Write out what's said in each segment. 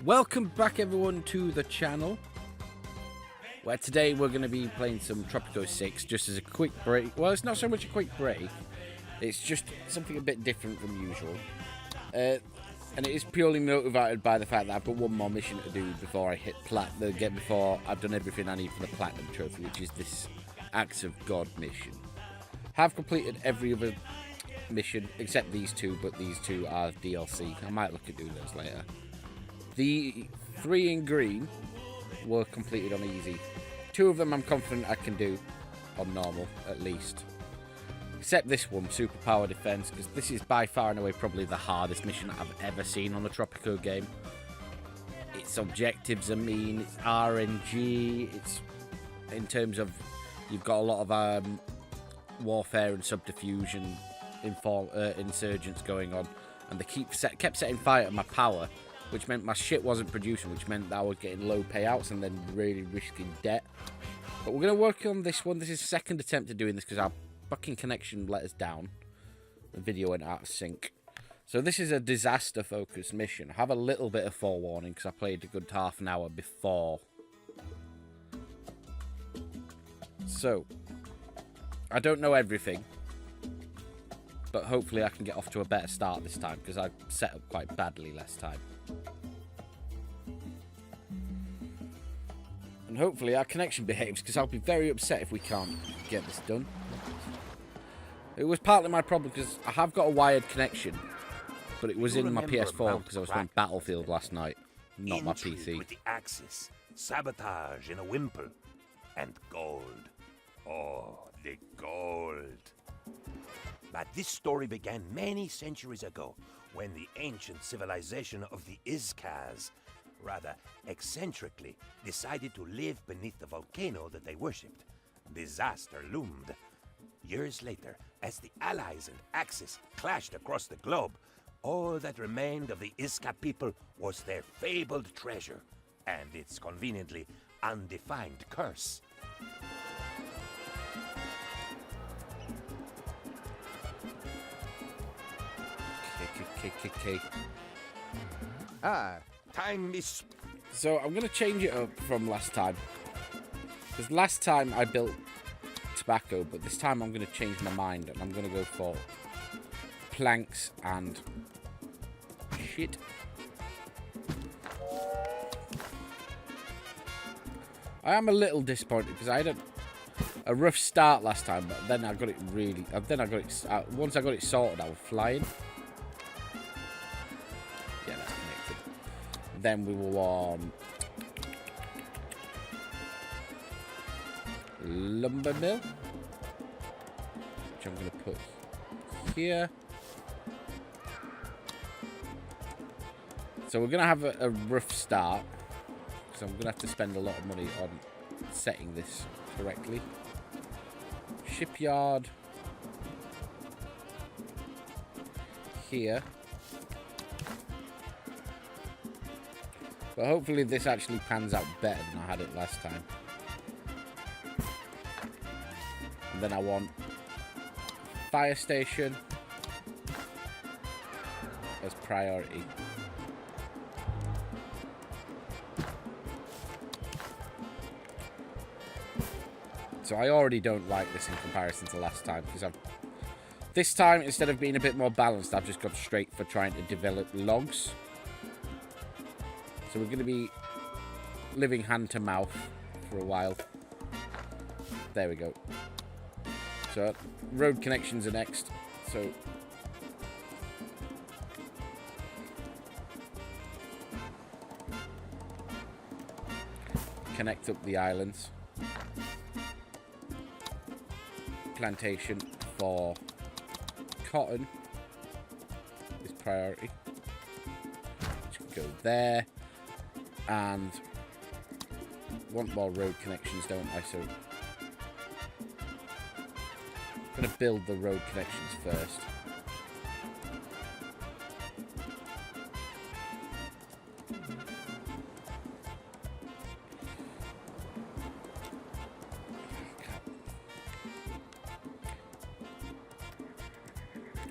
Welcome back everyone to the channel, where today we're going to be playing some Tropico 6 just as a quick break. Well, it's not so much a quick break, it's just something a bit different from usual. And it is purely motivated by the fact that I've got one more mission to do before I hit before I've done everything I need for the Platinum Trophy, which is this Acts of God mission. Have completed every other mission except these two, but these two are DLC. I might look at doing those later. The 3 in green were completed on easy. 2 of them I'm confident I can do on normal, at least. Except this one, Superpower Defense, because this is by far and away probably the hardest mission I've ever seen on the Tropico game. Its objectives are mean, it's RNG, it's in terms of you've got a lot of warfare and subterfuge and insurgents going on, and they kept setting fire to my power, which meant my shit wasn't producing, which meant that I was getting low payouts and then really risking debt. But we're going to work on this one. This is second attempt at doing this because our fucking connection let us down. The video went out of sync. So this is a disaster-focused mission. I have a little bit of forewarning because I played a good half an hour before. So, I don't know everything, but hopefully I can get off to a better start this time because I set up quite badly last time. And hopefully our connection behaves, because I'll be very upset if we can't get this done. It was partly my problem because I have got a wired connection, but it was in my PS4 because I was playing Battlefield last night, not my PC. With the Axis, sabotage in a whimper, and gold. Oh, the gold. But this story began many centuries ago, when the ancient civilization of the Izcaz, rather eccentrically, decided to live beneath the volcano that they worshipped. Disaster loomed. Years later, as the Allies and Axis clashed across the globe, all that remained of the Izca people was their fabled treasure and its conveniently undefined curse. Time is... So I'm going to change it up from last time. Because last time I built tobacco, but this time I'm going to change my mind and I'm going to go for planks and shit. I am a little disappointed because I had a rough start last time, but then I got it really... once I got it sorted, I was flying. Yeah, that's connected. Then we were on lumber mill, which I'm going to put here. So we're going to have a rough start, because I'm going to have to spend a lot of money on setting this correctly. Shipyard here. But hopefully this actually pans out better than I had it last time. And then I want fire station as priority. So I already don't like this in comparison to last time, because this time, instead of being a bit more balanced, I've just gone straight for trying to develop logs. So we're going to be living hand to mouth for a while. There we go. So road connections are next. So connect up the islands. Plantation for cotton is priority. Which can go there. And want more road connections, don't I? So I'm going to build the road connections first.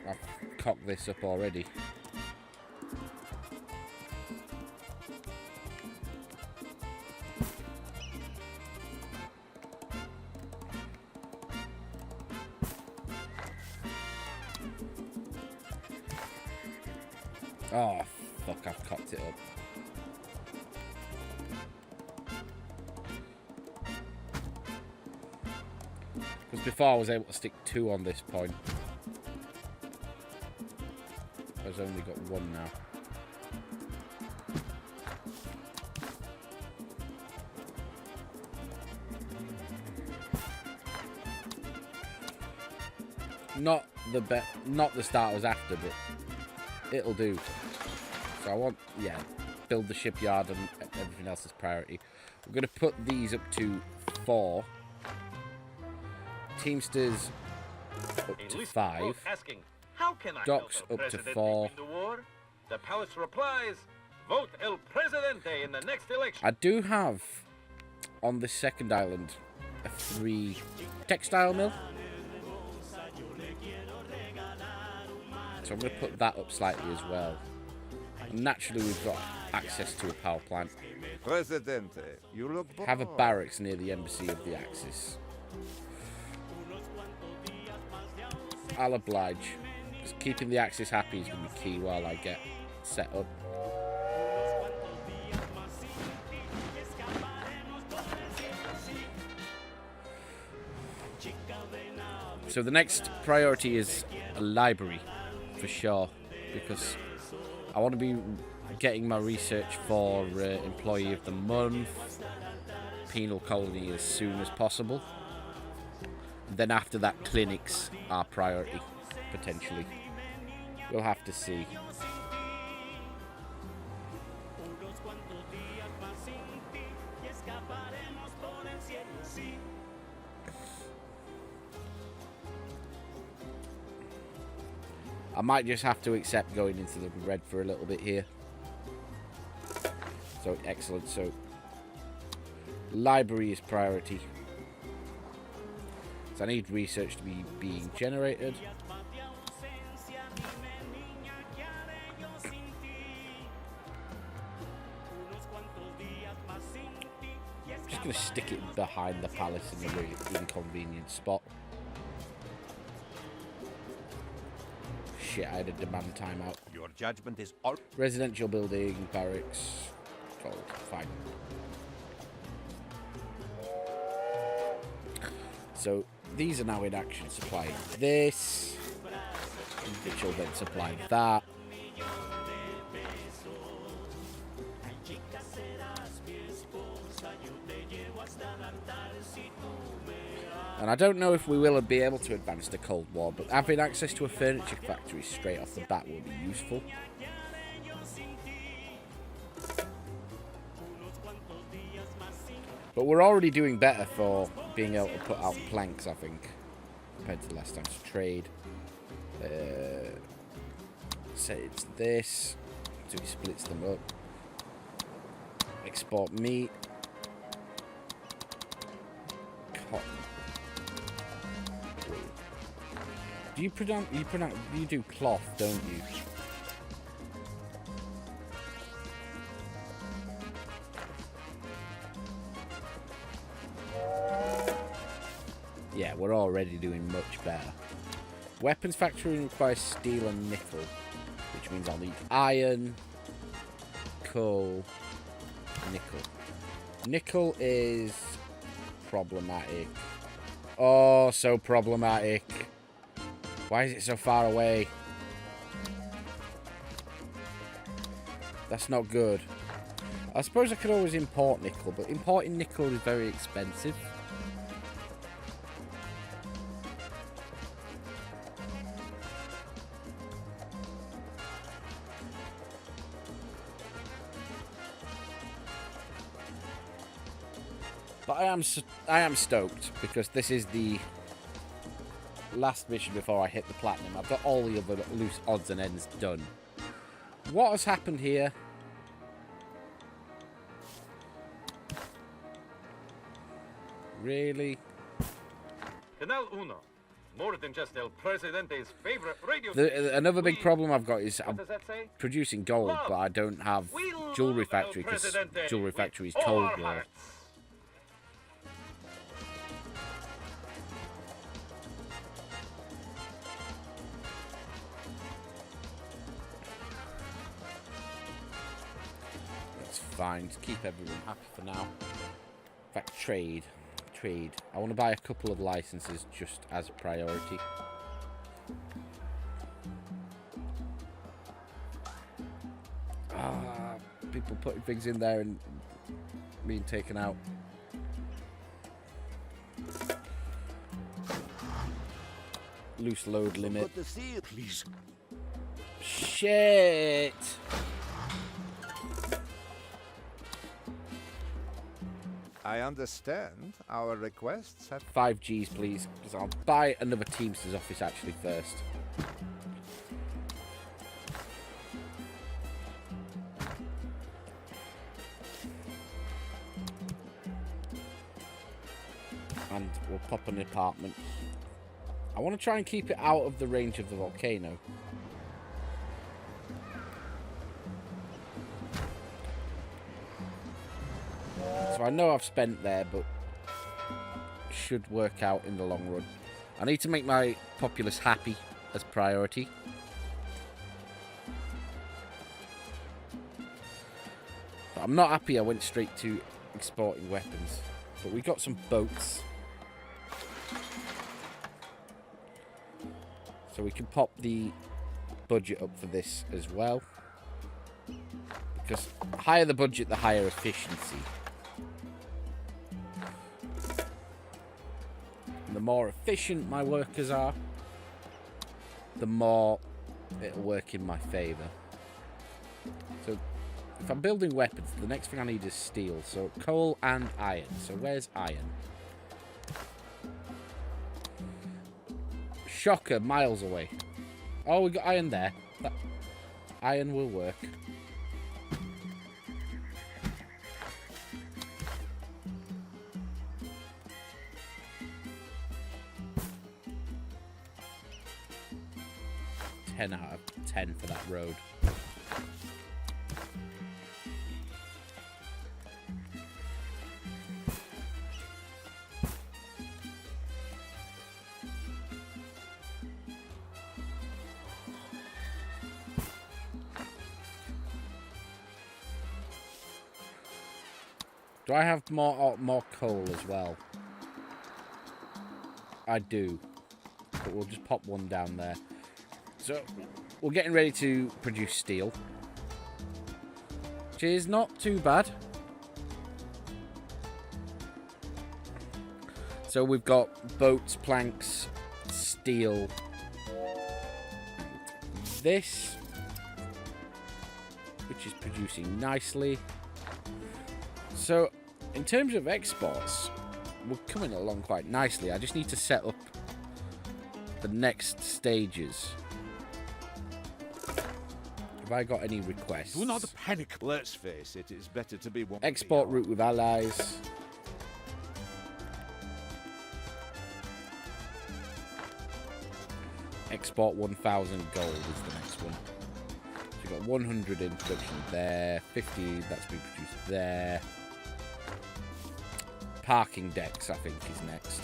I've cocked this up already. Oh, fuck, I've cocked it up. Because before I was able to stick 2 on this point. I've only got 1 now. Not the start I was after, but it'll do. So I want, yeah, build the shipyard and everything else is priority. We're going to put these up to 4. Teamsters up to 5. Docks up to 4. The palace replies, vote El Presidente in the next election. I do have on the second island a 3 textile mill. So I'm going to put that up slightly as well. And naturally, we've got access to a power plant. Presidente, you look bored. Have a barracks near the embassy of the Axis. I'll oblige. Just keeping the Axis happy is going to be key while I get set up. So the next priority is a library, for sure, because I want to be getting my research for Employee of the Month, Penal Colony as soon as possible. And then after that, clinics are priority, potentially. We'll have to see. I might just have to accept going into the red for a little bit here. So, excellent. So, library is priority. So I need research to be being generated. I'm just going to stick it behind the palace in a really inconvenient spot. Shit, I had a demand timeout. Your judgment is all. Residential building, barracks, gold, fine. So these are now in action, supplying this, which will then supply that. And I don't know if we will be able to advance the Cold War, but having access to a furniture factory straight off the bat will be useful. But we're already doing better for being able to put out planks, I think, compared to the last time's trade. Say it's this, so he splits them up. Export meat. Cotton. You do cloth, don't you? Yeah, we're already doing much better. Weapons factory requires steel and nickel, which means I'll need iron, coal, nickel. Nickel is problematic. Oh, so problematic. Why is it so far away? That's not good. I suppose I could always import nickel, but importing nickel is very expensive. But I am stoked because this is the last mission before I hit the platinum. I've got all the other loose odds and ends done. What has happened here? Really? Canal Uno. More than just El Presidente's favorite radio another big problem I've got is I'm does that say? producing gold, but I don't have We jewelry love El factory because Presidente jewelry with factory is all Cold our War. hearts. fine. Just keep everyone happy for now. In fact, trade. I want to buy a couple of licenses just as a priority. People putting things in there and being taken out. Loose load limit. Put the seal, please. Shit! I understand our requests have 5 Gs, please, because I'll buy another Teamster's office actually first. And we'll pop an apartment. I want to try and keep it out of the range of the volcano. So I know I've spent there, but should work out in the long run. I need to make my populace happy as priority. But I'm not happy I went straight to exporting weapons. But we got some boats. So we can pop the budget up for this as well. Because the higher the budget, the higher efficiency. The more efficient my workers are, the more it'll work in my favour. So if I'm building weapons, the next thing I need is steel. So coal and iron. So where's iron? Shocker, miles away. Oh, we got iron there. That iron will work. Ten out of 10 for that road. Do I have more coal as well? I do. But we'll just pop one down there. So, we're getting ready to produce steel. Which is not too bad. So we've got boats, planks, steel. This. Which is producing nicely. So, in terms of exports, we're coming along quite nicely. I just need to set up the next stages. Have I got any requests? Do not panic. Let's face it, it's better to be one. Export route with allies. Export 1,000 gold is the next one. So you've got 100 in production there. 50, that's been produced there. Parking decks, I think, is next.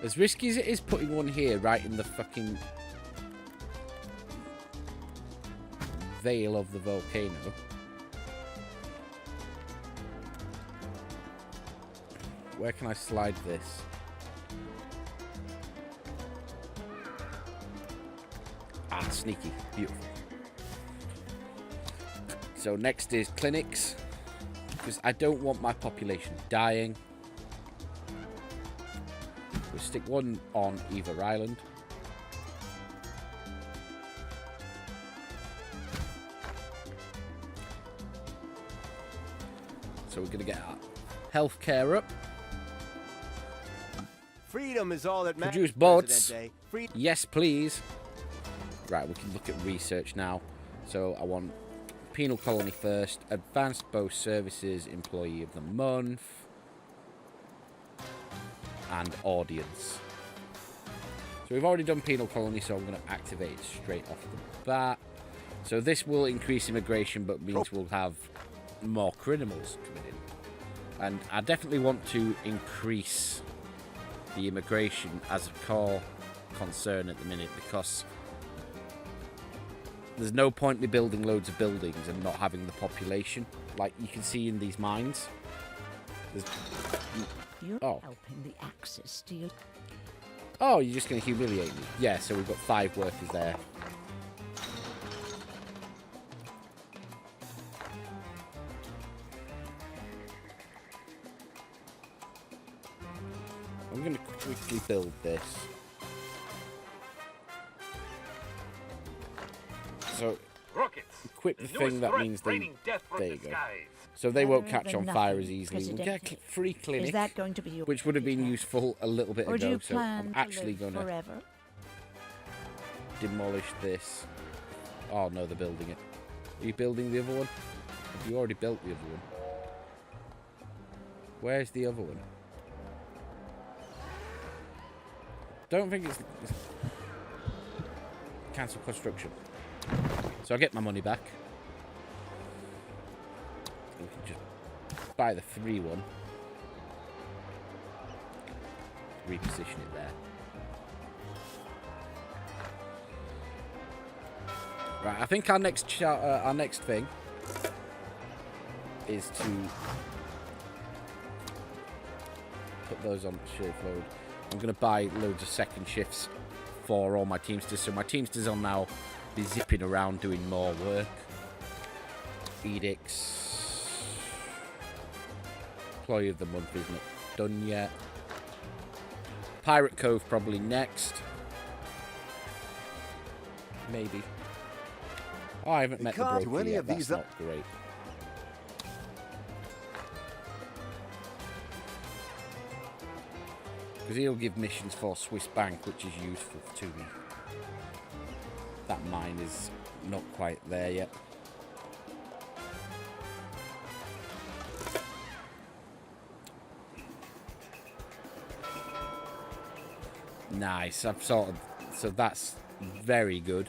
As risky as it is putting one here right in the fucking veil of the volcano. Where can I slide this? Ah, sneaky. Beautiful. So next is clinics. Because I don't want my population dying. We'll stick one on either island. So we're going to get our healthcare up. Freedom is all that matters. Produce boats. Presidente. Yes, please. Right, we can look at research now. So I want penal colony first. Advanced bow services, employee of the month. And audience. So we've already done penal colony, so I'm going to activate it straight off the bat. So this will increase immigration, but means we'll have more criminals coming in. And I definitely want to increase the immigration as a core concern at the minute, because There's no point in building loads of buildings and not having the population, like you can see in these mines. You're Oh. helping the Axis steal. Oh, you're just going to humiliate me. Yeah, so we've got 5 workers there. I'm going to quickly build this. So, Rockets. equip the newest thing, that threat means they... raining death from There the you go. skies. So they won't Better catch than on fire nothing, as easily. We'll get a President. free clinic, Is that going to be your which would have been plan? useful a little bit Or do ago. you So plan I'm to actually live going to forever? demolish this. Oh no, they're building it. Are you building the other one? Have you already built the other one? Where's the other one? Don't think it's cancel construction. So I get my money back. We can just buy the 3-1. Reposition it there. Right, I think our next thing is to put those on shift load. I'm going to buy loads of second shifts for all my Teamsters, so my Teamsters will now be zipping around doing more work. Edicts. Employee of the month isn't done yet. Pirate Cove probably next. Maybe. Oh, I haven't met the can't broker do any yet. of That's these not great. Because he'll give missions for Swiss Bank, which is useful to me. That mine is not quite there yet. Nice. I've sort of... So that's very good.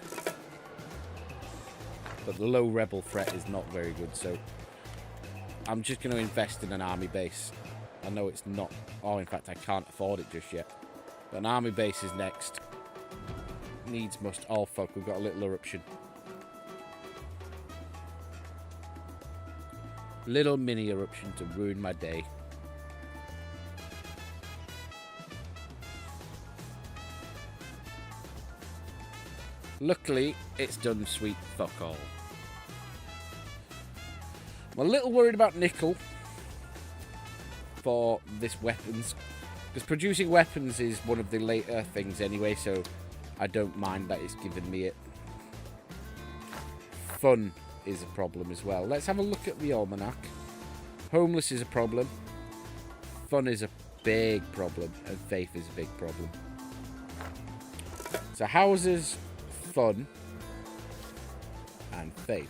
But the low rebel threat is not very good, so... I'm just going to invest in an army base. I know it's not... Oh, in fact, I can't afford it just yet. But an army base is next. Needs must... Oh, fuck, we've got a little eruption. Little mini eruption to ruin my day. Luckily, it's done sweet fuck all. I'm a little worried about nickel for this weapons, because producing weapons is one of the later things anyway, so I don't mind that it's given me it. Fun is a problem as well. Let's have a look at the almanac. Homeless is a problem. Fun is a big problem, and faith is a big problem. So houses, fun, and faith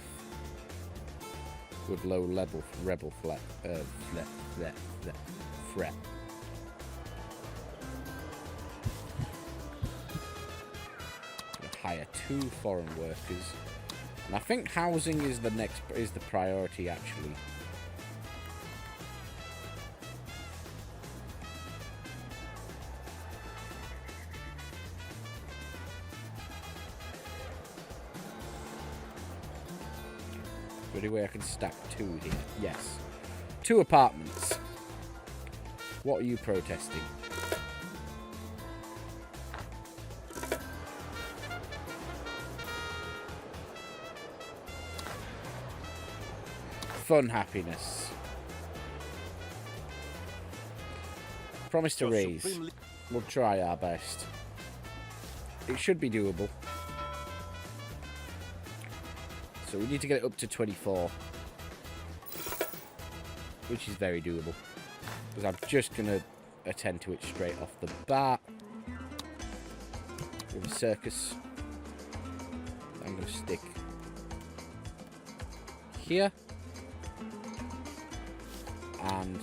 with low level rebel threat. Hire 2 foreign workers, and I think housing is the priority actually. Anyway, I can stack 2 here. Yes. 2 apartments. What are you protesting? Fun happiness. Promise to raise. We'll try our best. It should be doable. So we need to get it up to 24. Which is very doable. Because I'm just going to attend to it straight off the bat. With a circus. I'm going to stick here. And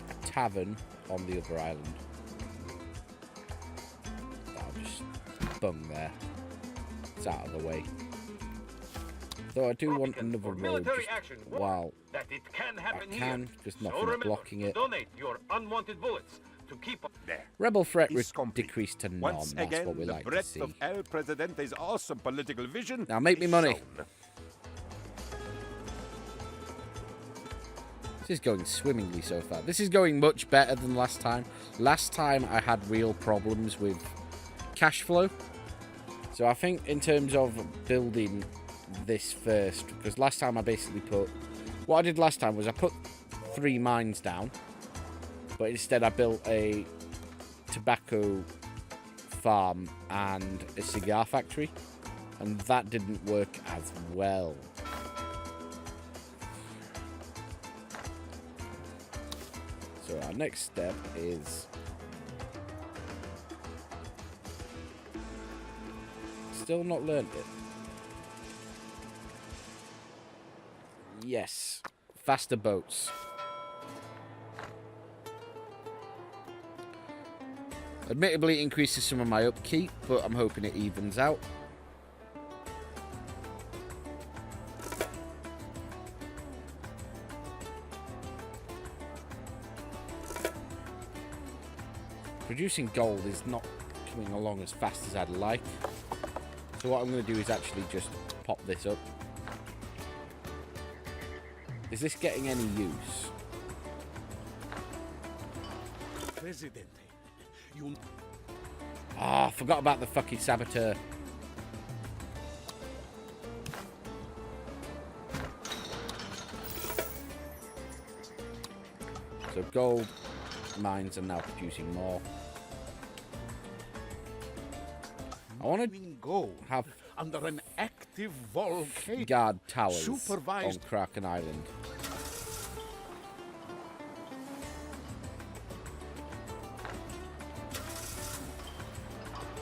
a tavern on the other island. I'll just bung there. It's out of the way. Though I do want another road just while that it can happen I can, here. because So nothing's remember blocking to it. donate your unwanted bullets to keep up. There. Rebel threat Is complete. decreased to none. Once That's again, what we the like to breadth see. of El Presidente's awesome political vision. Now make me is money. shown. This is going swimmingly so far. This is going much better than last time. Last time I had real problems with cash flow. So I think in terms of building this first, because last time I basically put... What I did last time was I put 3 mines down, but instead I built a tobacco farm and a cigar factory, and that didn't work as well. So our next step is still not learned it. Yes, faster boats. Admittedly, it increases some of my upkeep, but I'm hoping it evens out. Producing gold is not coming along as fast as I'd like. So what I'm going to do is actually just pop this up. Is this getting any use? Presidente, you... Ah, I forgot about the fucking saboteur. So gold mines are now producing more. I want to go have under an active volcano. guard towers Supervised. on Kraken Island.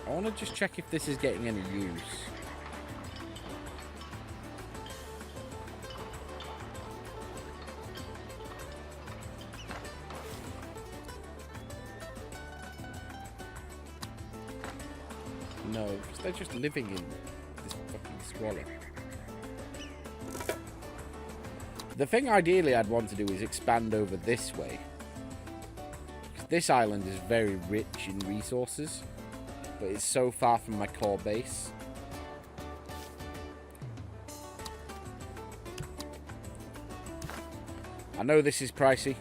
I want to just check if this is getting any use. No, because they're just living in this fucking squalor. The thing ideally I'd want to do is expand over this way. Because this island is very rich in resources, but it's so far from my core base. I know this is pricey.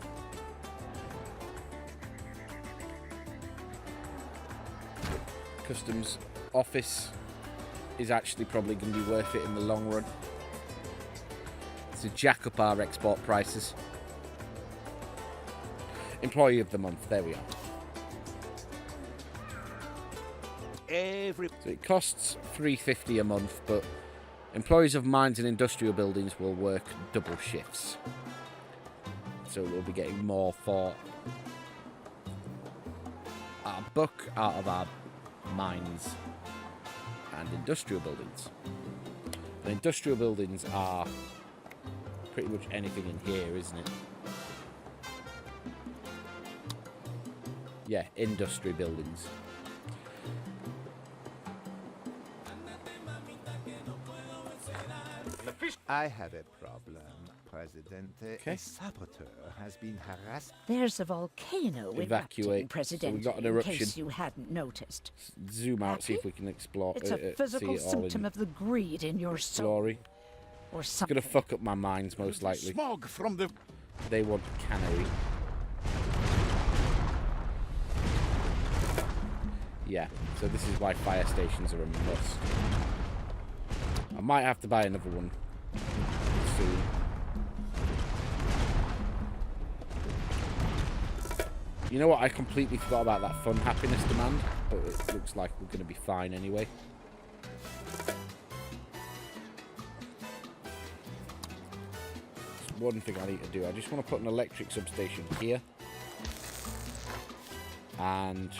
Customs office is actually probably going to be worth it in the long run. To jack up our export prices. Employee of the month, there we are. So it costs $3.50 a month, but employees of mines and industrial buildings will work double shifts. So we'll be getting more for our buck out of our mines and industrial buildings. The industrial buildings are pretty much anything in here, isn't it? Yeah, industry buildings. I have a problem, Presidente. Okay. A saboteur has been harassed. There's a volcano Evacuate. erupting, So President, we've got an in eruption. case you hadn't noticed. Zoom out, see if Happy? we can explore. It's a see physical it all symptom in of the greed in your soul. glory. Or It's something. gonna fuck up my mines most likely. Smog from the... They want cannery. Yeah, so this is why fire stations are a must. I might have to buy another one soon. You know what? I completely forgot about that fun happiness demand, but it looks like we're going to be fine anyway. There's one thing I need to do. I just want to put an electric substation here. And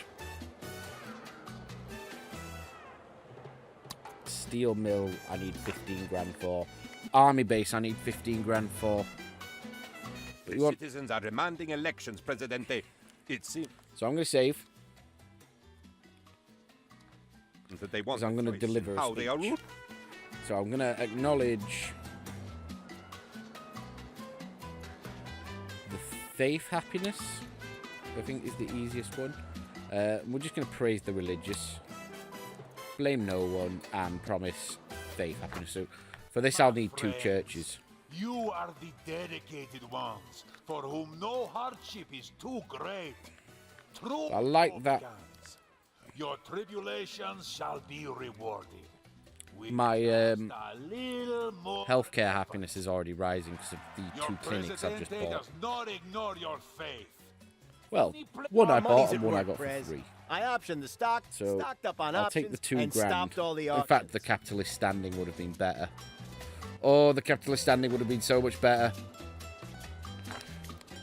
steel mill I need 15 grand for. Army base I need 15 grand for. But The you want... citizens are demanding elections, Presidente. It seems So I'm going to save. that they want 'Cause I'm a gonna choice in deliver a how they are speech. ruled. So I'm going to acknowledge the faith happiness. I think is the easiest one. We're just going to praise the religious, blame no one, and promise faith, happiness. So for this, I'll need 2 churches. You are the dedicated ones, for whom no hardship is too great. True I like that. Africans, your tribulations shall be rewarded. We My just a little more healthcare happiness is already rising because of the Your 2 clinics I've just Presidente bought. does not ignore your faith. Well, one I Our money's bought and at one I work, got for Prez. free. I optioned the stock, So stocked up on I'll options, take the 2 and grand. stopped all the In auctions. fact, the capitalist standing would have been better. Oh, the capitalist standing would have been so much better.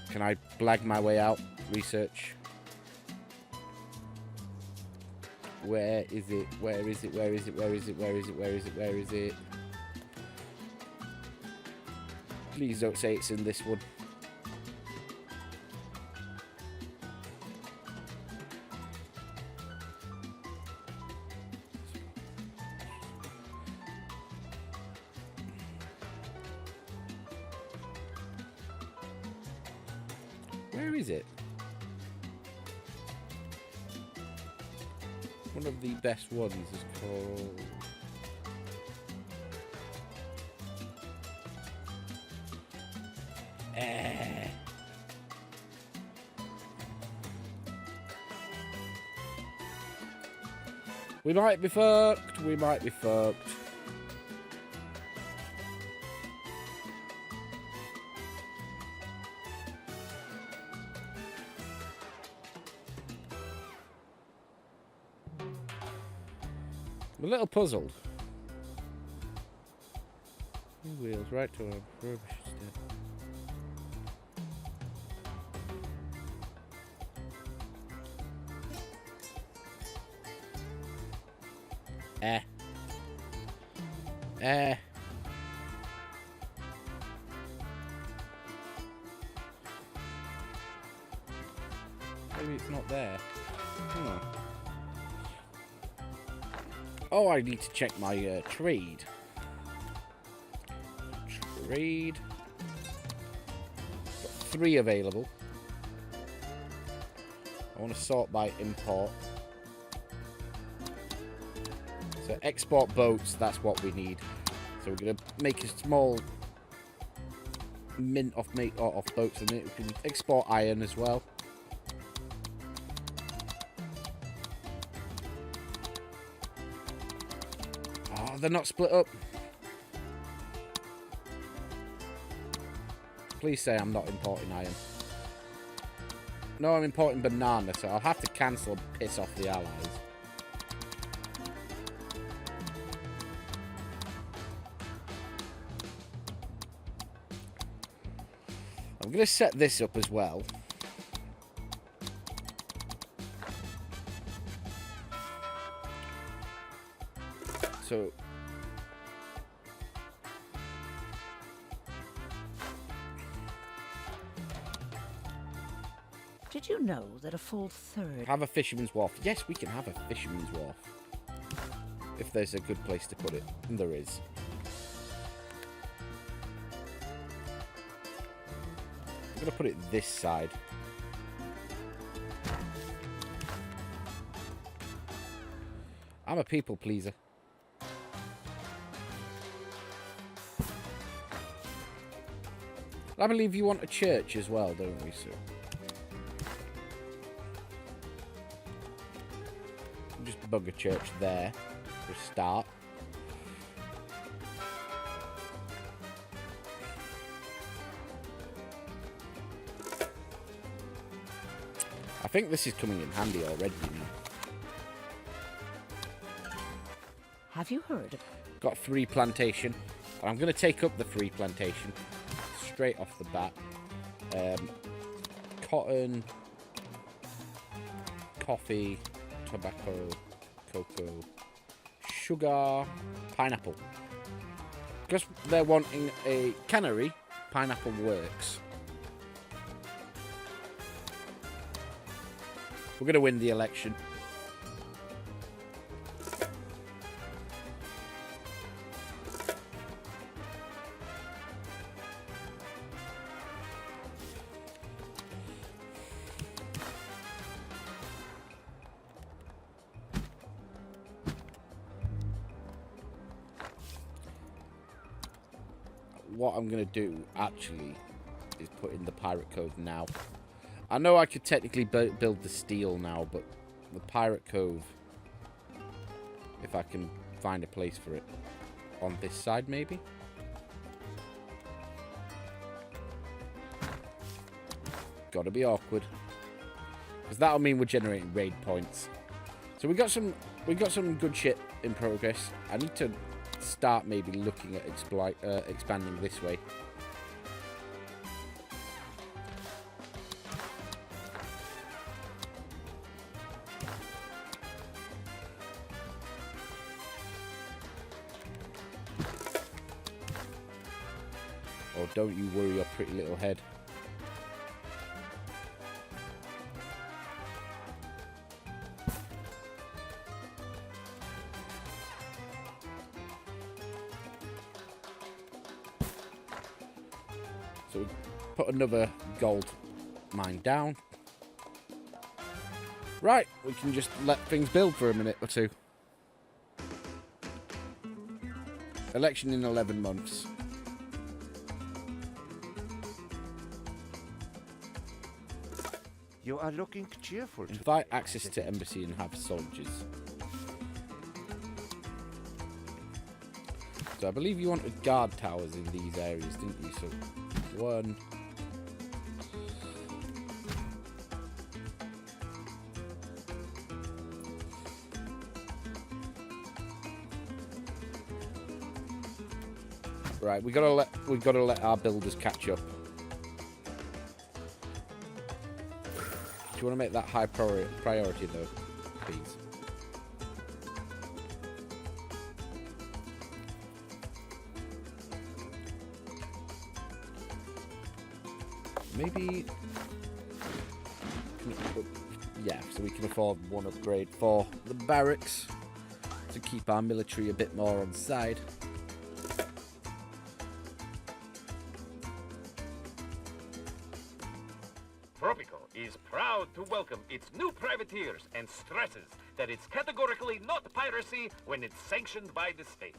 Can I blag my way out? Research. Where is it? Where is it? Where is it? Where is it? Where is it? Where is it? Where is it? Please don't say it's in this one. Where is it? One of the best ones is called... We might be fucked. We might be fucked. I'm a little puzzled. Wheels right to a rubbish step. Maybe it's not there. Oh, I need to check my trade. Trade. Got 3 available. I want to sort by import. So export boats, that's what we need. So we're going to make a small mint off boats, and we can export iron as well. Oh, they're not split up. Please say I'm not importing iron. No, I'm importing banana, so I'll have to cancel and piss off the allies. I'm going to set this up as well. So... Did you know that a full third... have a fisherman's wharf. Yes, we can have a fisherman's wharf. If there's a good place to put it. And there is. I'm going to put it this side. I'm a people pleaser. I believe you want a church as well, don't we, sir? Just bug a church there for a start. I think this is coming in handy already, you know. Have you heard of... Got 3 plantation. I'm going to take up the 3 plantation straight off the bat. Cotton, coffee, tobacco, cocoa, sugar, pineapple. Because they're wanting a cannery, pineapple works. We're going to win the election. what I'm going to do, actually, is put in the Pirate Cove now. I know I could technically build the steel now, but the Pirate Cove, if I can find a place for it on this side, maybe? Gotta be awkward. Because that'll mean we're generating raid points. So we got some good shit in progress. I need to start maybe looking at expanding this way. Oh, don't you worry your pretty little head. So we put another gold mine down. Right, we can just let things build for a minute or two. Election in 11 months. You are looking cheerful. Invite access to embassy and have soldiers. So I believe you wanted guard towers in these areas, didn't you? So 1. Right, we gotta let our builders catch up. Do you want to make that high priority though, please? Maybe, yeah, so we can afford one upgrade for the barracks to keep our military a bit more on side. Tropico is proud to welcome its new privateers and stresses that it's categorically not piracy when it's sanctioned by the state.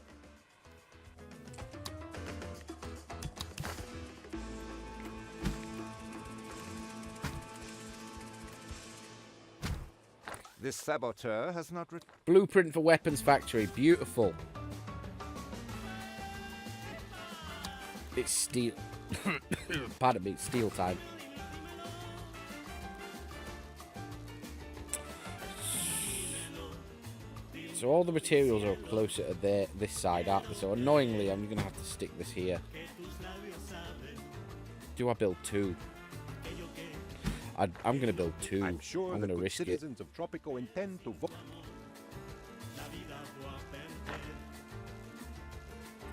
This saboteur has not Blueprint for weapons factory, beautiful. It's steel. Pardon me, steel time. So all the materials are closer to this side, aren't they? So annoyingly, I'm going to have to stick this here. Do I build 2? I'm going to build 2. I'm sure I'm the going to good risk it. citizens of Tropico intend to vote.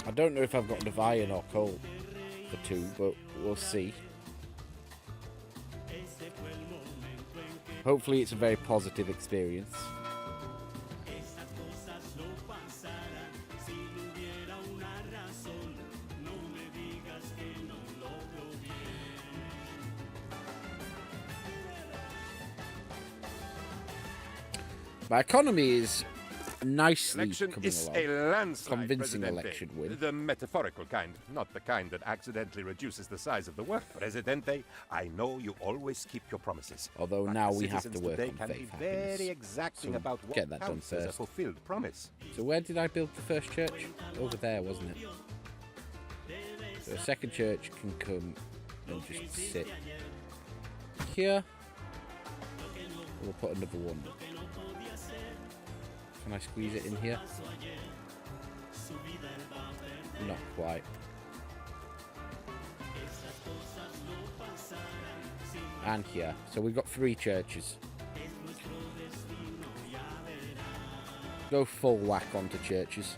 I don't know if I've got enough iron or coal for 2, but we'll see. Hopefully it's a very positive experience. My economy is nicely Election coming is along. a landslide, Convincing Presidente. election win. The metaphorical kind, not the kind that accidentally reduces the size of the work. Presidente, I know you always keep your promises. Although but now the we have to citizens work today on can faith be happiness. very exacting So about what get that done counts as a first. fulfilled promise. So where did I build the first church? Over there, wasn't it? So the second church can come and just sit here. We'll put another one. Can I squeeze it in here? Not quite. And here. So we've got 3 churches. Go full whack onto churches.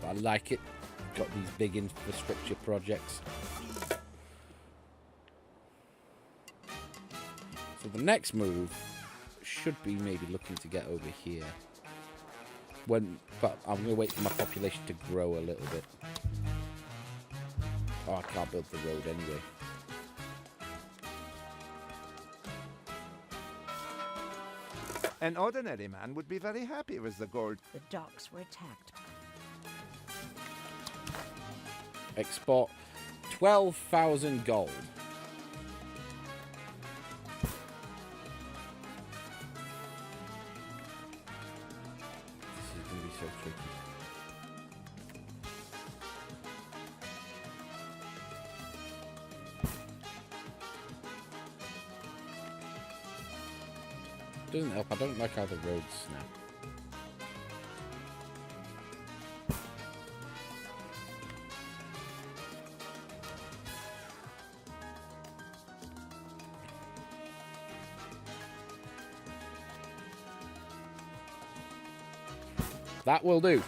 I like it. Got these big infrastructure projects. So the next move should be maybe looking to get over here. But I'm going to wait for my population to grow a little bit. Oh, I can't build the road anyway. An ordinary man would be very happy with the gold. The docks were attacked. Export 12,000 gold. This is going to be so tricky. Doesn't help. I don't like how the roads snap. That will do.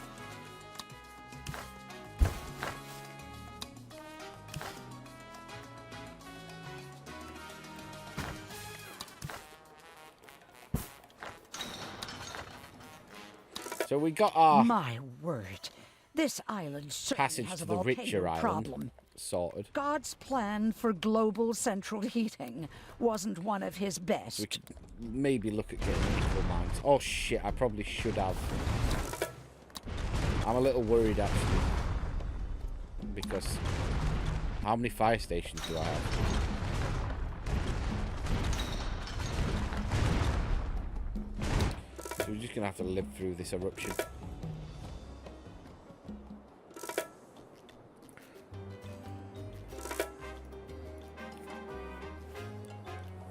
So we got our My word. This island certainly passage has to a the volcano richer island problem. sorted. God's plan for global central heating wasn't one of his best. We could maybe look at getting nickel mines. Oh shit, I probably should have. I'm a little worried actually. Because how many fire stations do I have? So we're just gonna have to live through this eruption.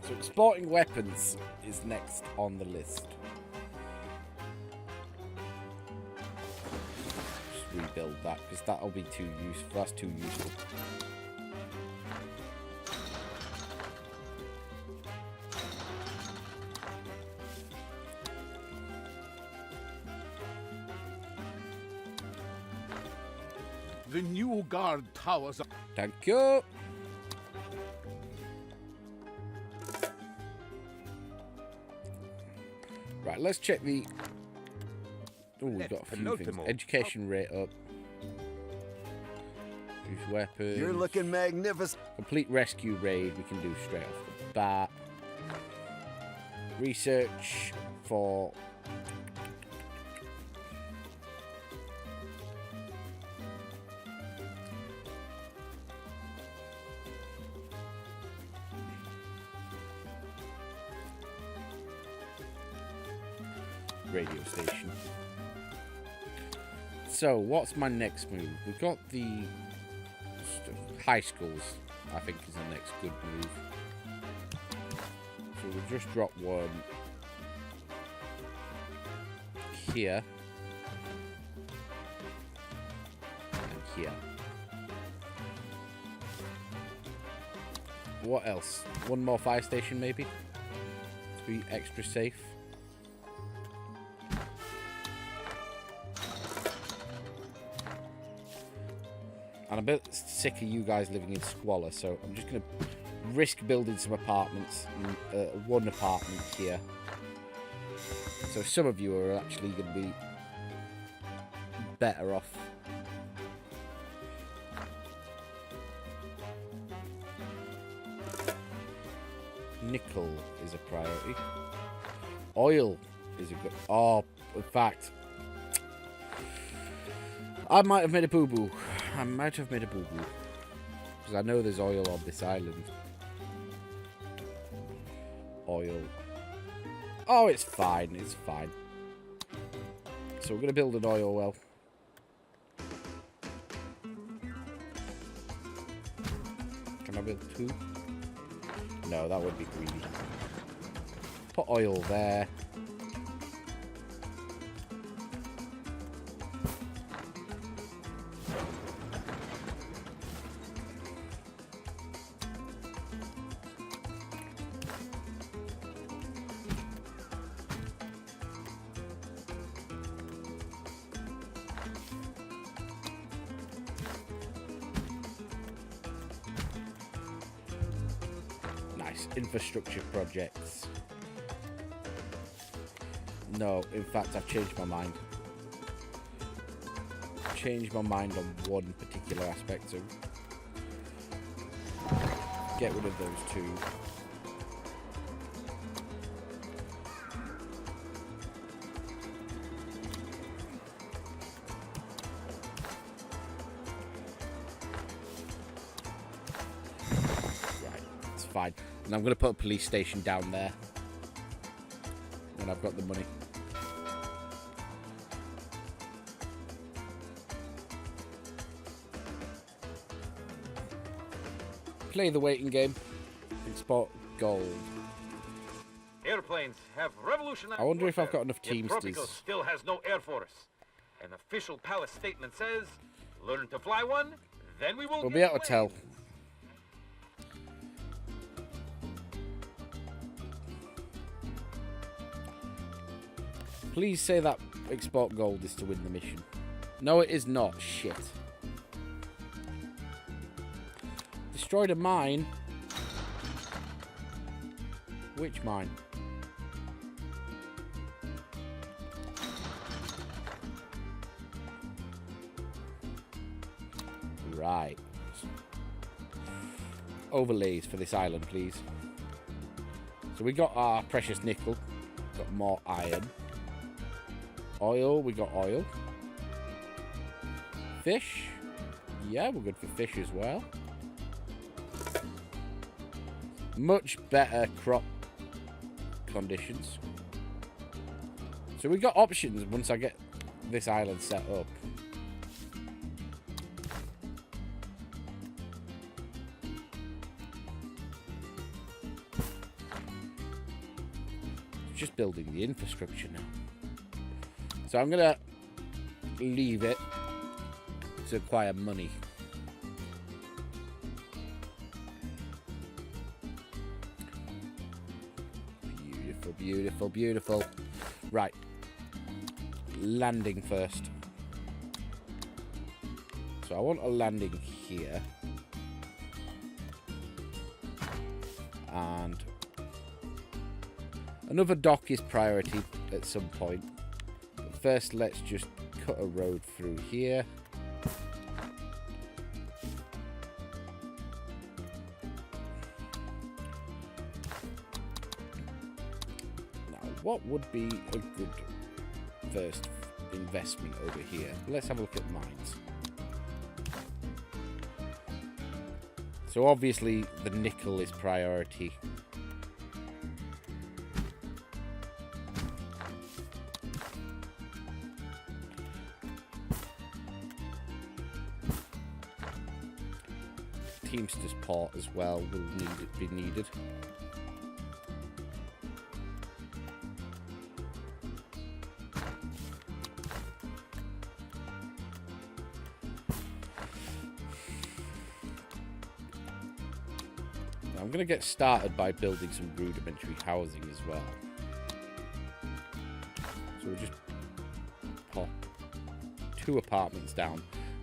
So exporting weapons is next on the list. Just rebuild that because that'll be too useful. That's too useful. The new guard towers. Thank you. Right, let's check the. Oh, we've got a few things. Education rate up. Use weapons. You're looking magnificent. Complete rescue raid we can do straight off the bat. Research for. Radio station. So, what's my next move? We've got the high schools, I think, is the next good move. So, we'll just drop one here and here. What else? One more fire station, maybe, to be extra safe. And I'm a bit sick of you guys living in squalor, so I'm just going to risk building some apartments. One apartment here. So some of you are actually going to be better off. Nickel is a priority. Oil is a good... Oh, in fact... I might have made a boo-boo. I might have made a boo-boo. Because I know there's oil on this island. Oil. Oh, it's fine. It's fine. So we're going to build an oil well. Can I build two? No, that would be greedy. Put oil there. Infrastructure projects. No, in fact, I've changed my mind. Changed my mind on one particular aspect, so get rid of those two. fine. And I'm going to put a police station down there when I've got the money. Play the waiting game. Export gold. Airplanes have revolutionized. I wonder if I've got warfare, enough yet Teamsters. Tropico still has no air force. An official palace statement says, "Learn to fly one, then we will." We'll get be able to planes." tell. Please say that export gold is to win the mission. No, it is not. Shit. Destroyed a mine. Which mine? Right. Overlays for this island, please. So we got our precious nickel. Got more iron. Oil, we got oil. Fish. Yeah, we're good for fish as well. Much better crop conditions. So we got options once I get this island set up. Just building the infrastructure now. So I'm gonna leave it to acquire money. Beautiful, beautiful, beautiful. Right. Landing first. So I want a landing here. And another dock is priority at some point. But first, let's just cut a road through here. Now, what would be a good first investment over here? Let's have a look at mines. So obviously the nickel is priority. Teamsters port as well will be needed. I'm going to get started by building some rudimentary housing as well. So we'll just pop 2 apartments down.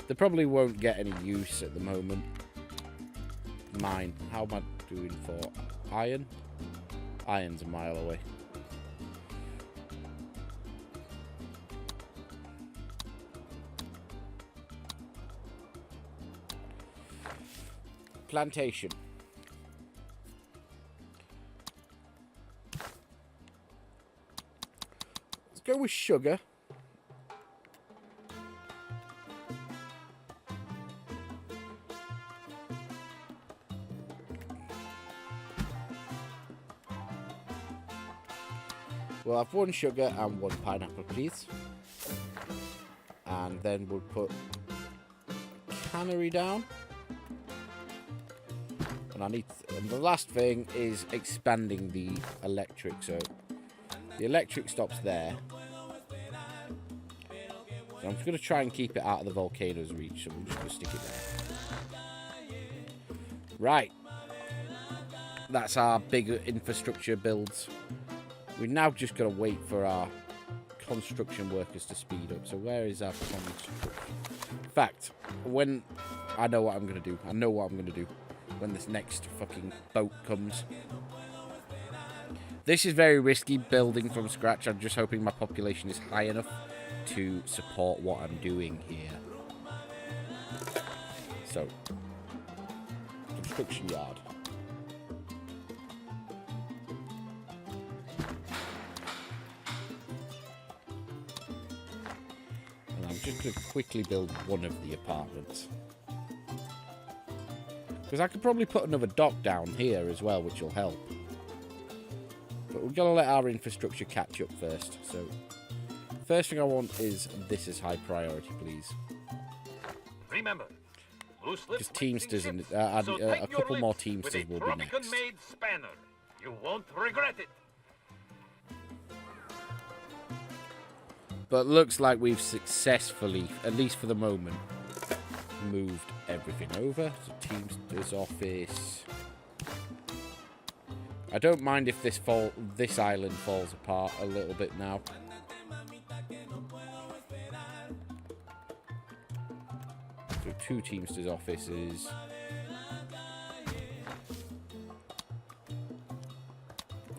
They probably won't get any use at the moment. Mine. How am I doing for iron? Iron's a mile away. Plantation. Let's go with sugar. We'll have 1 sugar and 1 pineapple, please. And then we'll put a cannery down. And the last thing is expanding the electric. So the electric stops there. So I'm just going to try and keep it out of the volcano's reach. So we're just going to stick it there. Right. That's our bigger infrastructure builds. We've now just got to wait for our construction workers to speed up. So where is our construction? In fact, when I know what I'm going to do. I know what I'm going to do when this next fucking boat comes. This is very risky building from scratch. I'm just hoping my population is high enough to support what I'm doing here. So, construction yard. I'm just going to quickly build one of the apartments. Because I could probably put another dock down here as well, which will help. But we've got to let our infrastructure catch up first. So, first thing I want is this is high priority, please. Remember, loose lips Because make Teamsters things and ships, so a tighten couple your more lips Teamsters with a will be next. Tropican-made spanner. You won't regret it. But looks like we've successfully, at least for the moment, moved everything over. So Teamsters office. I don't mind if this island falls apart a little bit now. So 2 Teamsters offices.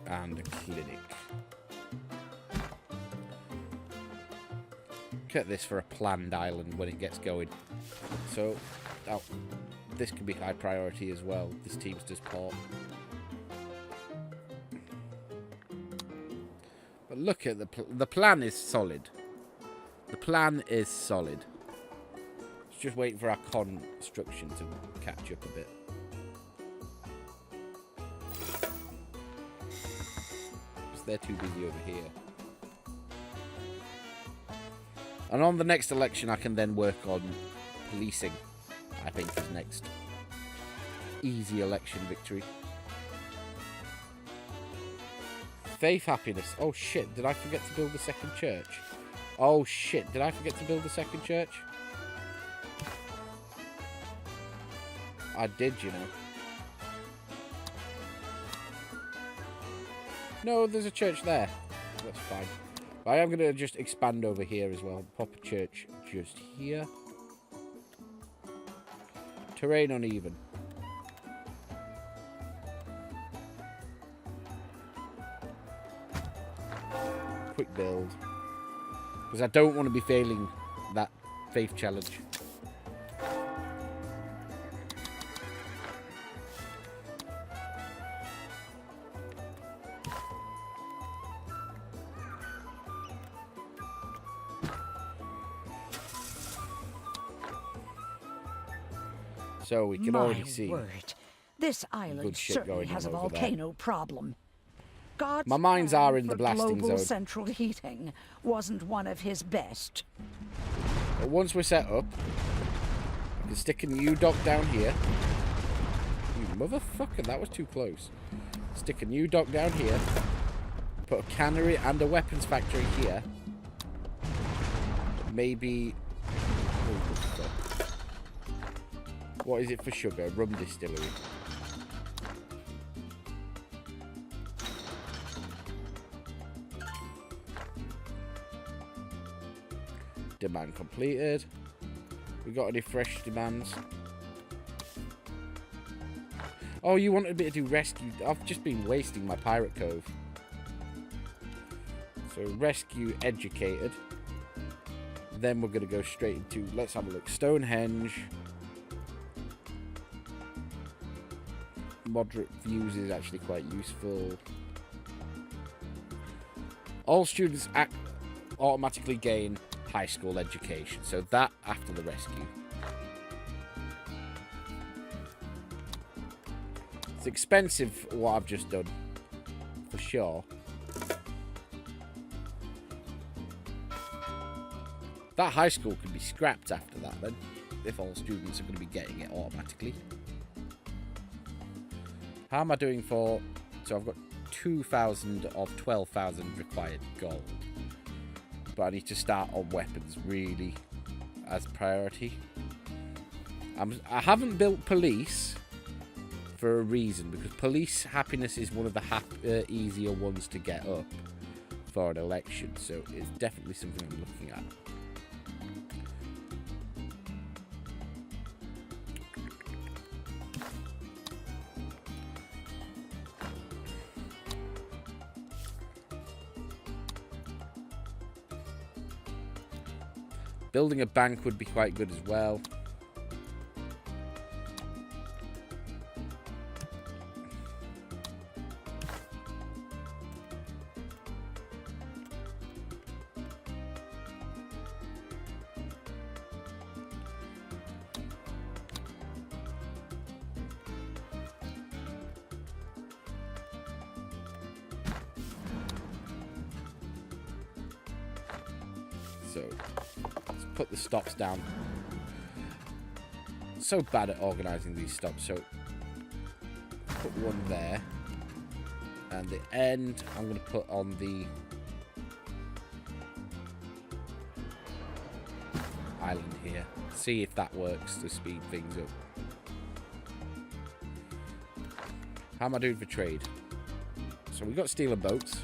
And a clinic. Get this for a planned island when it gets going. So, oh, this could be high priority as well. This Teamsters port. But look at the plan is solid. The plan is solid. It's just waiting for our construction to catch up a bit. Because they're too busy over here. And on the next election, I can then work on policing. I think is next. Easy election victory. Faith, happiness. Oh shit, did I forget to build the second church? Oh shit, did I forget to build the second church? I did, you know. No, there's a church there. That's fine. But I am going to just expand over here as well. Pop a church just here. Terrain uneven. Quick build. Because I don't want to be failing that faith challenge. So we can already see. Word. This island good shit certainly going has a on over there. volcano problem. God's My mines plan are in the for blasting global zone. central heating wasn't one of his best. But once we're set up, we can stick a new dock down here. You motherfucker, that was too close. Stick a new dock down here. Put a cannery and a weapons factory here. Maybe... oh, good stuff. What is it for sugar? Rum distillery. Demand completed. We got any fresh demands? Oh, you wanted me to do rescue. I've just been wasting my pirate cove. So rescue educated. Then we're going to go straight into, let's have a look, Stonehenge. Moderate views is actually quite useful. All students automatically gain high school education. So that after the rescue. It's expensive what I've just done. For sure. That high school could be scrapped after that then. If all students are going to be getting it automatically. How am I doing for... So I've got 2,000 of 12,000 required gold. But I need to start on weapons really as priority. I haven't built police for a reason. Because police happiness is one of the easier ones to get up for an election. So it's definitely something I'm looking at. Building a bank would be quite good as well. So let's put the stops down. So bad at organising these stops. So put one there. And the end, I'm going to put on the island here. See if that works to speed things up. How am I doing for trade? So we got steel and boats.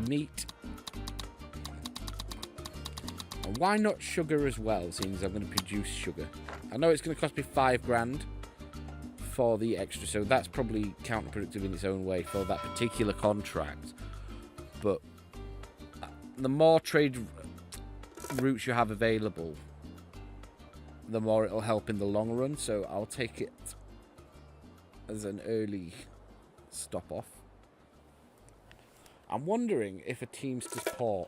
Meat. And why not sugar as well, seeing as I'm going to produce sugar? I know it's going to cost me 5 grand for the extra, so that's probably counterproductive in its own way for that particular contract. But the more trade routes you have available, the more it'll help in the long run. So I'll take it as an early stop off. I'm wondering if a Teamster's port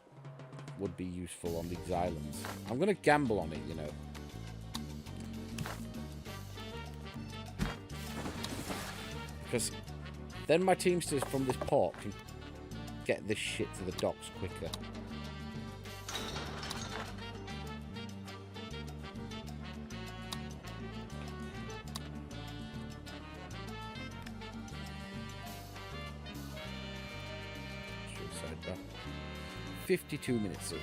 would be useful on these islands. I'm going to gamble on it, you know. Because then my Teamsters from this port can get this shit to the docks quicker. Side back. 52 minutes in.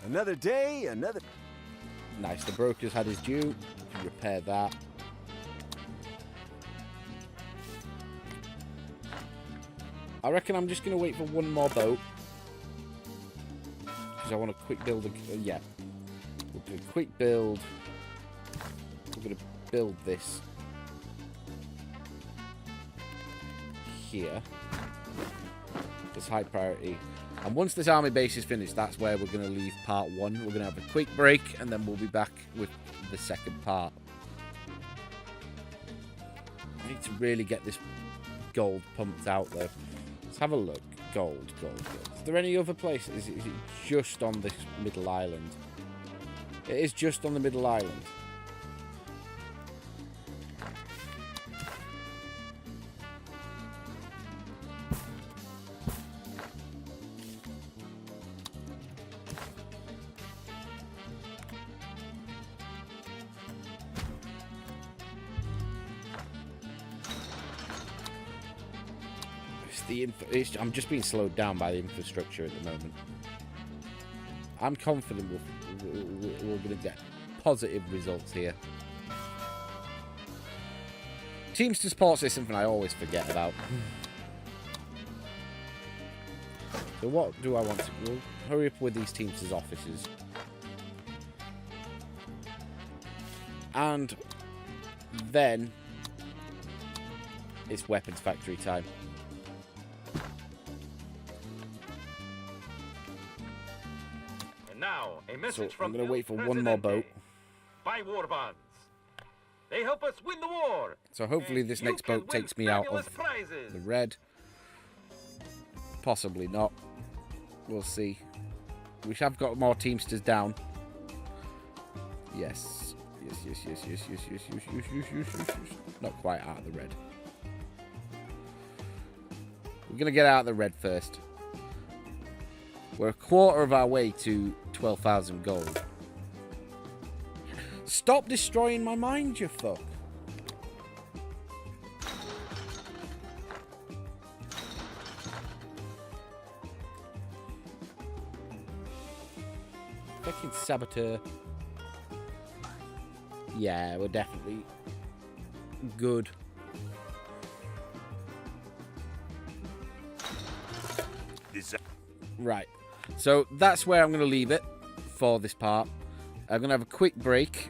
Another day, another... Nice, the broker's had his due. Can repair that. I reckon I'm just going to wait for one more boat. Because I want a quick build. Yeah. We'll do a quick build. We're going to build this here. This high priority. And once this army base is finished, that's where we're going to leave part 1. We're going to have a quick break, and then we'll be back with the second part. I need to really get this gold pumped out, though. Let's have a look. Gold, gold, gold. Is there any other places? Is it just on this middle island? It is just on the middle island. I'm just being slowed down by the infrastructure at the moment. I'm confident we're going to get positive results here. Teamster Sports is something I always forget about. So what do I want to... We'll hurry up with these Teamsters offices. And then it's weapons factory time. Now, a message So from I'm going to wait for one more boat. Buy war bonds. They help us win the war. So hopefully this next boat takes me out of the red. Possibly not. We'll see. We have got more Teamsters down. Yes. Yes. Not quite out of the red. We're going to get out of the red first. We're a quarter of our way to 12,000 gold. Stop destroying my mind, you fuck. Fucking saboteur. Yeah, we're definitely good. Right. So that's where I'm going to leave it for this part. I'm going to have a quick break.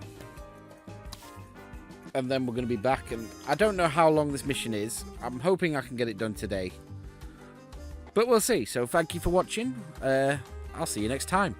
And then we're going to be back. And I don't know how long this mission is. I'm hoping I can get it done today. But we'll see. So thank you for watching. I'll see you next time.